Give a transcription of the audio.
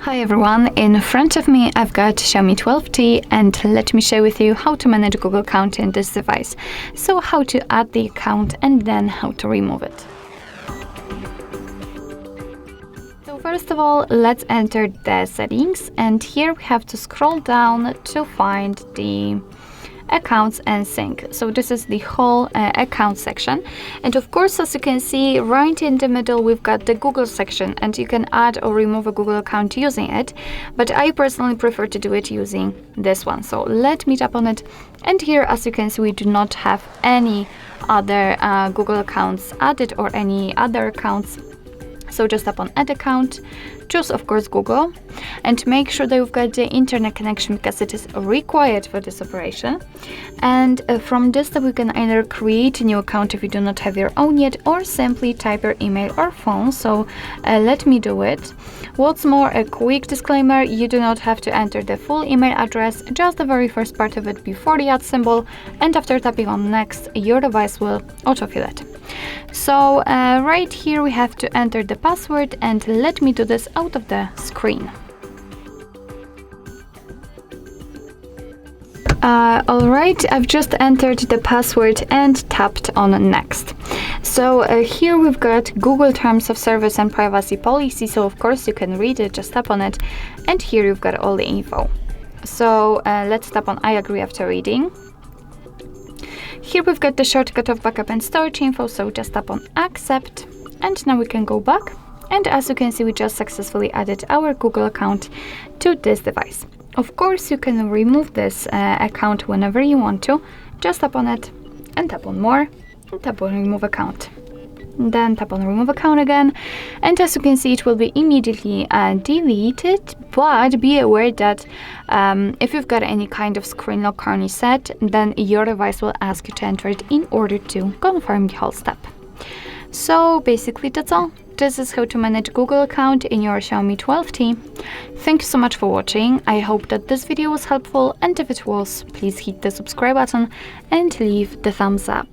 Hi everyone, in front of me I've got Xiaomi 12T and let me share with you how to manage Google account in this device. So how to add the account and then how to remove it. So first of all, let's enter the settings, and here we have to scroll down to find the accounts and sync. So this is the whole account section, and of course, as you can see right in the middle, we've got the Google section, and you can add or remove a Google account using it, but I personally prefer to do it using this one. So let me tap on it, and here, as you can see, we do not have any other Google accounts added or any other accounts. So just tap on add account, choose of course Google, and make sure that you've got the internet connection because it is required for this operation. And from this step, we can either create a new account if you do not have your own yet, or simply type your email or phone. So let me do it. What's more, a quick disclaimer, you do not have to enter the full email address, just the very first part of it before the @ symbol, and after tapping on next, your device will autofill it. So right here we have to enter the password, and let me do this out of the screen. Alright, I've just entered the password and tapped on next. So here we've got Google Terms of Service and Privacy Policy, so of course you can read it, just tap on it, and here you've got all the info. So let's tap on I agree after reading. Here we've got the shortcut of backup and storage info, so just tap on accept, and now we can go back, and as you can see, we just successfully added our Google account to this device. Of course, you can remove this account whenever you want to. Just tap on it and tap on more and tap on remove account. Then tap on remove account again, and as you can see, it will be immediately deleted, but be aware that if you've got any kind of screen lock on set, then your device will ask you to enter it in order to confirm the whole step. So basically that's all. This is how to manage Google account in your Xiaomi 12T. Thank you so much for watching. I hope that this video was helpful, and if it was, please hit the subscribe button and leave the thumbs up.